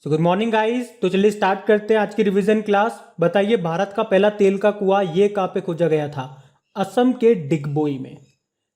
Good morning guys. तो चलिए start करते हैं आज की रिवीजन क्लास। बताइए भारत का पहला तेल का कुआं ये कहाँ पे खोजा गया था? असम के डिगबोई में।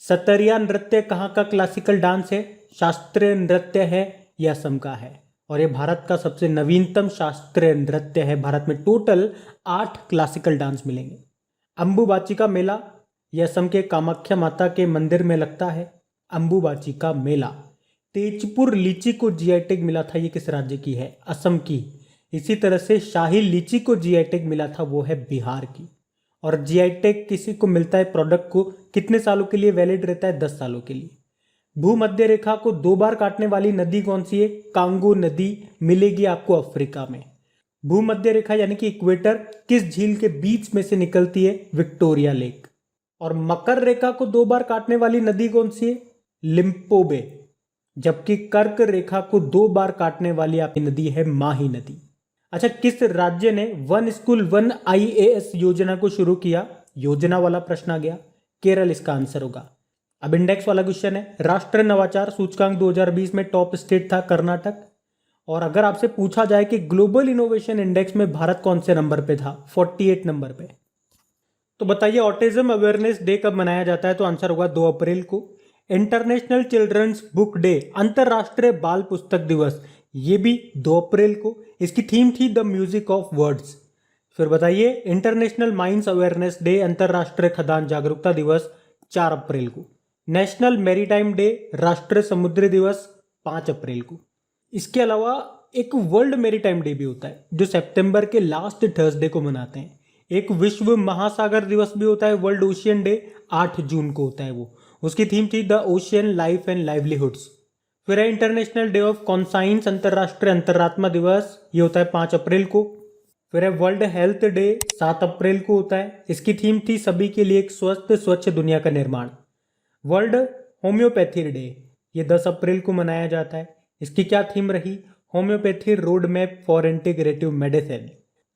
सतरिया नृत्य कहाँ का क्लासिकल डांस है? शास्त्रीय नृत्य है, ये असम का है और ये भारत का सबसे नवीनतम शास्त्रीय नृत्य है। भारत में टोटल 8 क्लासिकल डांस मिलेंगे। अंबुबाची का मेला ये असम के कामाख्या माता के मंदिर में लगता है। अंबुबाची का मेला। तेजपुर लीची को जीआई टैग मिला था, ये किस राज्य की है? असम की। इसी तरह से शाही लीची को जीआई टैग मिला था, वो है बिहार की। और जीआई टैग किसी को मिलता है प्रोडक्ट को, कितने सालों के लिए वैलिड रहता है? 10 सालों के लिए। भूमध्य रेखा को 2 बार काटने वाली नदी कौन सी है? कांगो नदी मिलेगी आपको अफ्रीका में। भूमध्य रेखा यानी कि इक्वेटर किस झील के बीच में से निकलती है? Victoria lake. और मकर रेखा को 2 बार काटने वाली नदी कौन सी है? लिम्पोबे। जबकि कर्क रेखा को 2 बार काटने वाली आपकी नदी है माही नदी। अच्छा, किस राज्य ने वन स्कूल वन आईएएस योजना को शुरू किया? योजना वाला प्रश्न आ गया, केरल इसका आंसर होगा। अब इंडेक्स वाला क्वेश्चन है, राष्ट्रीय नवाचार सूचकांक 2020 में टॉप स्टेट था कर्नाटक। और अगर आपसे पूछा जाए कि ग्लोबल इनोवेशन इंडेक्स में भारत कौन से नंबर पे था? 48 नंबर पे। तो बताइए ऑटिज्म अवेयरनेस डे कब मनाया जाता है? तो आंसर होगा 2 अप्रैल को। इंटरनेशनल चिल्ड्रंस बुक डे, अंतरराष्ट्रीय बाल पुस्तक दिवस, ये भी 2 अप्रैल को। इसकी थीम थी द म्यूजिक ऑफ वर्ड्स। फिर बताइए इंटरनेशनल माइंस अवेयरनेस डे, अंतरराष्ट्रीय खदान जागरूकता दिवस 4 अप्रैल को। नेशनल मैरीटाइम डे, राष्ट्रीय समुद्री दिवस 5 अप्रैल को। इसके अलावा एक वर्ल्ड मैरीटाइम डे भी होता है जो सितंबर के लास्ट थर्सडे को मनाते हैं। एक विश्व महासागर दिवस भी होता है, वर्ल्ड ओशियन डे, 8 जून को होता है वो। उसकी थीम थी the ocean life and livelihoods. फिर है इंटरनेशनल डे ऑफ कॉन्साइंस, अंतरराष्ट्रीय अंतरात्मा दिवस, ये होता है 5 अप्रैल को। फिर है वर्ल्ड हेल्थ डे, 7 अप्रैल को होता है। इसकी थीम थी सभी के लिए एक स्वस्थ स्वच्छ दुनिया का निर्माण। वर्ल्ड होम्योपैथी डे, ये 10 अप्रैल को मनाया जाता है। इसकी क्या थीम रही? Homeopathy road map for integrative medicine.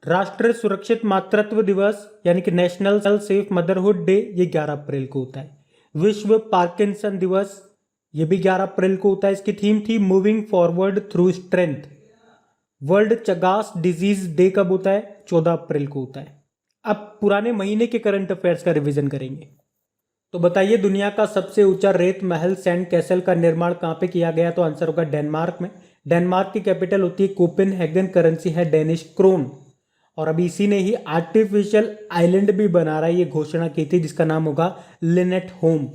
राष्ट्रीय सुरक्षित मातृत्व दिवस यानी कि नेशनल सेफ मदरहुड डे, ये 11 अप्रैल को होता है। विश्व पार्किंसन दिवस, ये भी 11 अप्रैल को होता है। इसकी थीम थी moving forward through strength. World Chagas disease day कब होता है? 14 अप्रैल को होता है। अब पुराने महीने के करंट अफेयर्स का रिवीजन करेंगे। तो बताइए दुनिया का सबसे ऊंचा रेत महल सैंड कैसल का निर्माण कहाँ पे किया गया? तो आंसर होगा डेनमार्क में। डेनमार्क की कैपिटल होती है कोपेनहेगन, करेंसी है डेनिश क्रोन। और अभी इसी ने ही आर्टिफिशियल आइलैंड भी बना रहा है, ये घोषणा की थी, जिसका नाम होगा लिनेट होम।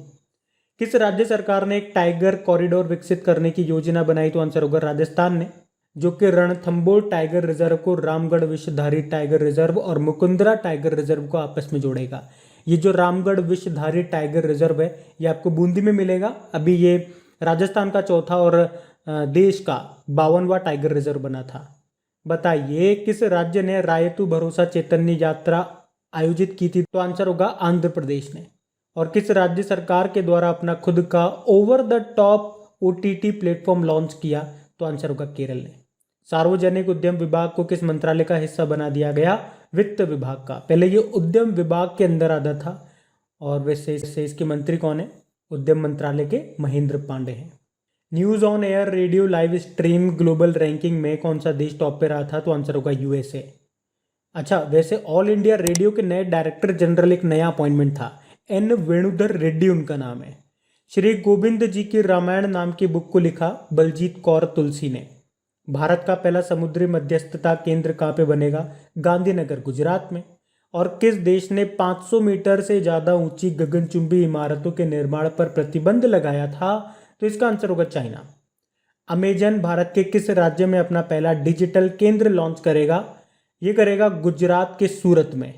किस राज्य सरकार ने एक टाइगर कॉरिडोर विकसित करने की योजना बनाई? तो आंसर होगा राजस्थान ने, जो कि रणथंबोर टाइगर रिजर्व को रामगढ़ विषधारी टाइगर रिजर्व और मुकुंदरा टाइगर रिजर्व को आपस में जोड़ेगा। ये जो रामगढ़ विषधारी टाइगर रिजर्व है ये आपको बूंदी में मिलेगा। अभी ये राजस्थान का चौथा और देश का 52वां टाइगर रिजर्व बना था। बताइए किस राज्य ने रायतु भरोसा चैतन्य यात्रा आयोजित की थी? तो आंसर होगा आंध्र प्रदेश ने। और किस राज्य सरकार के द्वारा अपना खुद का over the top OTT platform launch किया? तो आंसर होगा केरल ने। सार्वजनिक उद्यम विभाग को किस मंत्रालय का हिस्सा बना दिया गया? वित्त विभाग का। पहले ये उद्यम विभाग के अंदर आता था और वैसे इसके मंत्री कौन है? उद्यम मंत्रालय के महेंद्र पांडे हैं। News on air radio live stream global ranking में कौन सा देश टॉप पे रहा था? तो आंसर होगा यूएसए। अच्छा, वैसे ऑल इंडिया रेडियो के नए डायरेक्टर जनरल एक नया अपॉइंटमेंट था, एन वेणुधर रेड्डी उनका नाम है। श्री गोविंद जी की रामायण नाम की बुक को लिखा बलजीत कौर तुलसी ने। भारत का पहला समुद्री मध्यस्थता केंद्र कहाँ पे बनेगा? गांधीनगर, गुजरात में। और किस देश ने 500 मीटर से ज्यादा ऊंची गगनचुंबी इमारतों के निर्माण पर प्रतिबंध लगाया था? तो इसका आंसर होगा चाइना। अमेजन भारत के किस राज्य में अपना पहला डिजिटल केंद्र लॉन्च करेगा? ये करेगा गुजरात के सूरत में।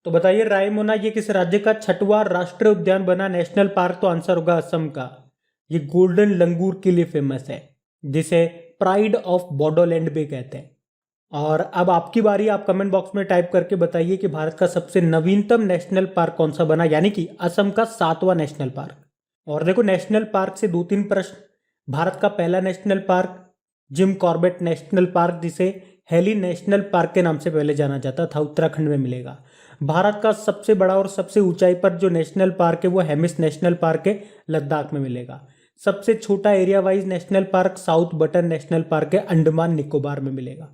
तो बताइए रायमोना ये किस राज्य का 6वां राष्ट्रीय उद्यान बना, नेशनल पार्क? तो आंसर होगा असम का। ये गोल्डन लंगूर के लिए फेमस है, जिसे प्राइड ऑफ बोडोलैंड भी कहते हैं। और अब आपकी बारी, आप कमेंट बॉक्स में टाइप करके बताइए कि भारत का सबसे नवीनतम नेशनल पार्क कौन सा बना, यानी कि असम का 7वां नेशनल पार्क। और देखो नेशनल पार्क से 2-3 प्रश्न। भारत का पहला national park Jim Corbett national park, जिसे हेली नेशनल पार्क के नाम से पहले जाना जाता था, उत्तराखंड में मिलेगा। भारत का सबसे बड़ा और सबसे ऊंचाई पर जो नेशनल पार्क है वो हेमिस नेशनल पार्क है, लद्दाख में मिलेगा। सबसे छोटा area wise national park south button national park है, अंडमान निकोबार में मिलेगा।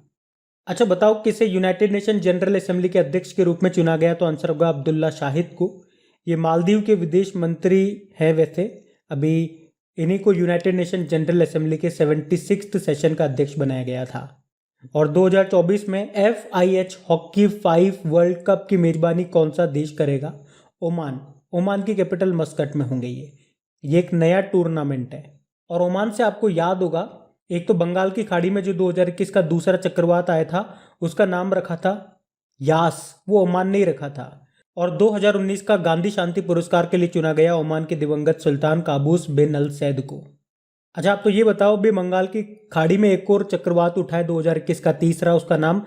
अच्छा बताओ किसे यूनाइटेड नेशन जनरल असेंबली के अध्यक्ष के रूप में चुना गया? तो आंसर होगा अब्दुल्ला शाहिद को। ये मालदीव के विदेश मंत्री है वैसे। अभी इन्हीं को यूनाइटेड नेशन जनरल असेंबली के 76th सेशन का अध्यक्ष बनाया गया था। और 2024 में FIH हॉकी 5 वर्ल्ड कप की मेजबानी कौन सा देश करेगा? ओमान। ओमान की कैपिटल मस्कट में होंगे ये एक नया टूर्नामेंट है। और ओमान से आपको याद होगा, एक तो बंगाल की खाड़ी में जो 2021 का दूसरा चक्रवात आया था उसका नाम रखा था यास, वो ओमान ने ही रखा था। और 2019 का गांधी शांति पुरस्कार के लिए चुना गया ओमान के दिवंगत सुल्तान काबूस बिन अल सैद को। अच्छा आप तो ये बताओ भी बंगाल की खाड़ी में एक और चक्रवात उठा है 2021 का तीसरा, उसका नाम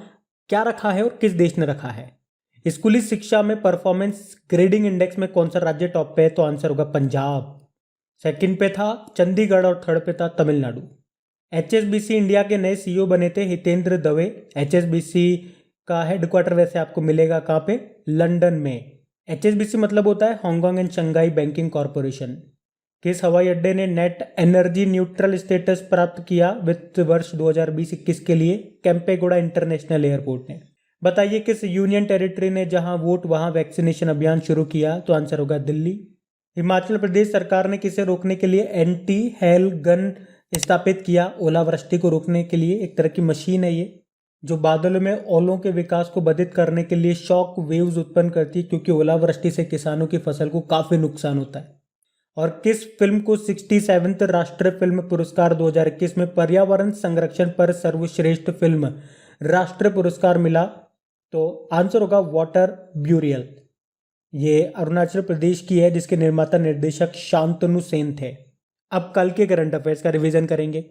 क्या रखा है और किस देश ने रखा है? स्कूली शिक्षा में परफॉर्मेंस ग्रेडिंग इंडेक्स में कौन सा राज्य टॉप पे है? तो आंसर होगा पंजाब। सेकंड पे था चंडीगढ़ और थर्ड पे था तमिलनाडु। HSBC इंडिया के नए CEO बने थे हितेंद्र दवे। HSBC का हेडक्वार्टर वैसे आपको मिलेगा कहाँ पे? लंदन में। HSBC मतलब होता है Hong Kong and Shanghai banking corporation. किस हवाई अड्डे ने नेट एनर्जी न्यूट्रल स्टेटस प्राप्त किया वित्त वर्ष 2020-21 के लिए? केम्पेगौड़ा इंटरनेशनल एयरपोर्ट ने। बताइए किस यूनियन टेरिटरी ने जहां वोट वहां वैक्सीनेशन अभियान शुरू किया? तो आंसर होगा दिल्ली। हिमाचल प्रदेश सरकार ने किसे रोकने के लिए एंटी हेल गन स्थापित किया? ओलावृष्टि को रोकने के लिए। एक तरह की मशीन है ये जो बादलों में ओलों के विकास को बाधित करने के लिए शॉक वेव्स उत्पन्न करती है, क्योंकि ओलावृष्टि से किसानों की फसल को काफी नुकसान होता है। और किस फिल्म को 67वें राष्ट्रीय फिल्म पुरस्कार 2021 में पर्यावरण संरक्षण पर सर्वश्रेष्ठ फिल्म राष्ट्रीय पुरस्कार मिला? तो आंसर होगा वाटर ब्यूरियल। ये अरुणाचल प्रदेश की है जिसके निर्माता निर्देशक शांतनु सेन थे। अब कल के करंट अफेयर्स का रिवीजन करेंगे।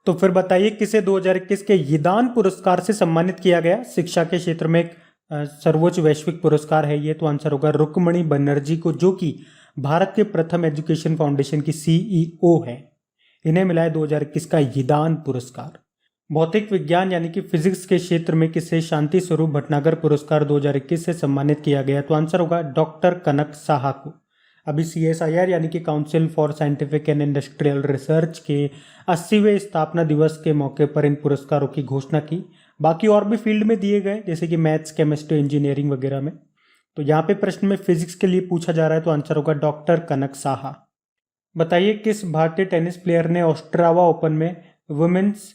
तो फिर बताइए किसे 2021 के यिदान पुरस्कार से सम्मानित किया गया? शिक्षा के क्षेत्र में एक सर्वोच्च वैश्विक पुरस्कार है ये। तो आंसर होगा रुक्मणी बनर्जी को, जो कि भारत के प्रथम एजुकेशन फाउंडेशन की CEO है। इन्हें मिला है 2021 का यिदान पुरस्कार। भौतिक विज्ञान यानी कि फिजिक्स के क्षेत्र में किसे शांति स्वरूप भटनागर पुरस्कार 2021 से सम्मानित किया गया? तो आंसर होगा डॉक्टर कनक साहा को। अभी CSIR यानी कि council for scientific and industrial research के 80वें स्थापना दिवस के मौके पर इन पुरस्कारों की घोषणा की। बाकी और भी फील्ड में दिए गए जैसे कि मैथ्स, केमिस्ट्री, इंजीनियरिंग वगैरह में। तो यहाँ पे प्रश्न में फिजिक्स के लिए पूछा जा रहा है तो आंसर होगा डॉक्टर कनक साहा। बताइए किस भारतीय टेनिस प्लेयर ने ऑस्ट्रावा ओपन में वुमेन्स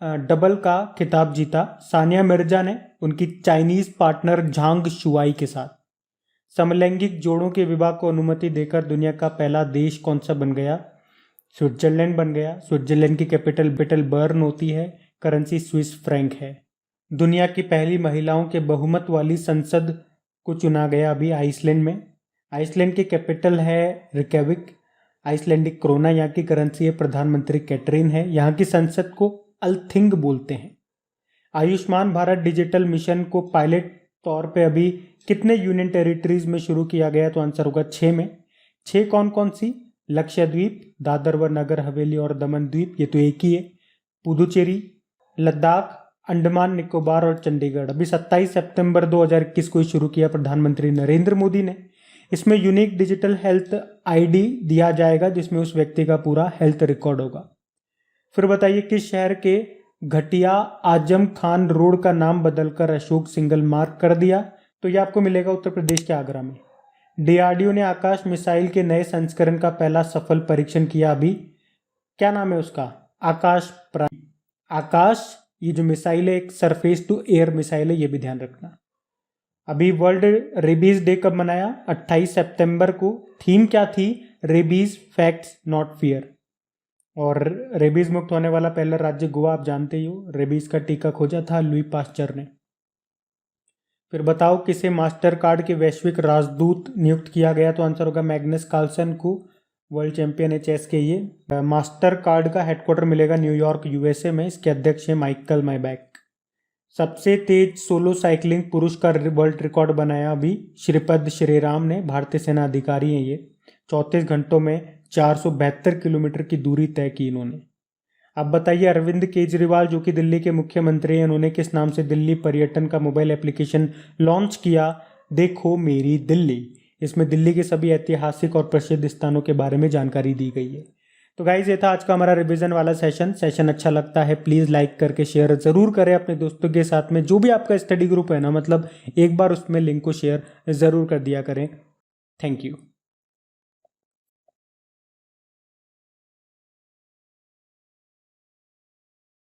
डबल का खिताब जीता? सानिया मिर्जा ने उनकी चाइनीज पार्टनर झांग शुआई के साथ। समलैंगिक जोड़ों के विवाह को अनुमति देकर दुनिया का पहला देश कौन सा बन गया? स्विट्जरलैंड बन गया। स्विट्जरलैंड की कैपिटल बर्न होती है, करेंसी स्विस फ्रैंक है। दुनिया की पहली महिलाओं के बहुमत वाली संसद को चुना गया अभी आइसलैंड में। आइसलैंड की कैपिटल है रिकैविक। आइसलैंडिक क्रोना यहाँ की करेंसी है, प्रधानमंत्री कैटरीन है। यहाँ की संसद को अल्थिंग बोलते हैं। आयुष्मान भारत डिजिटल मिशन को पायलट तौर पे अभी कितने यूनियन टेरिटरीज में शुरू किया गया? तो आंसर होगा 6 में। 6 कौन कौन सी? लक्षद्वीप, दादर व नगर हवेली और दमन द्वीप, ये तो एक ही है। पुदुचेरी, लद्दाख, अंडमान निकोबार और चंडीगढ़। अभी 27 सितंबर 2021 को शुरू किया प्रधानमंत्री नरेंद्र मोदी ने। इसमें यूनिक डिजिटल हेल्थ ID दिया जाएगा जिसमें उस व्यक्ति का पूरा हेल्थ रिकॉर्ड होगा। फिर बताइए किस शहर के घटिया आजम खान रोड का नाम बदलकर अशोक सिंगल मार्ग कर दिया? तो ये आपको मिलेगा उत्तर प्रदेश के आगरा में। DRDO ने आकाश मिसाइल के नए संस्करण का पहला सफल परीक्षण किया अभी। क्या नाम है उसका? आकाश प्राइम। आकाश ये जो मिसाइल है एक सरफेस टू एयर मिसाइल है, ये भी ध्यान रखना। अभी वर्ल्ड रेबीज डे कब मनाया? 28 सितंबर को। थीम क्या थी? Rabies facts not fear. और रेबीज मुक्त होने वाला पहला राज्य गोवा, आप जानते ही हो। रेबीज का टीका खोजा था लुई पास्चर ने। फिर बताओ किसे मास्टर कार्ड के वैश्विक राजदूत नियुक्त किया गया? तो आंसर होगा मैग्नस कार्लसन को, वर्ल्ड चैंपियन है चेस के ये। मास्टर कार्ड का हेडक्वार्टर मिलेगा न्यूयॉर्क USA में। इसके अध्यक्ष है माइकल माइबैक। सबसे तेज सोलो साइकिलिंग पुरुष का वर्ल्ड रिकॉर्ड बनाया अभी श्रीपद श्रीराम ने, भारतीय सेना अधिकारी हैं ये। 34 घंटों में 472 किलोमीटर की दूरी तय की इन्होंने। अब बताइए अरविंद केजरीवाल जो कि दिल्ली के मुख्यमंत्री हैं, उन्होंने किस नाम से दिल्ली पर्यटन का मोबाइल एप्लीकेशन लॉन्च किया? देखो मेरी दिल्ली। इसमें दिल्ली के सभी ऐतिहासिक और प्रसिद्ध स्थानों के बारे में जानकारी दी गई है। तो गाइज ये था आज का हमारा रिवीजन वाला सेशन अच्छा लगता है प्लीज़ लाइक करके शेयर ज़रूर करें अपने दोस्तों के साथ में, जो भी आपका स्टडी ग्रुप है ना, मतलब एक बार उसमें लिंक को शेयर ज़रूर कर दिया करें। Thank you.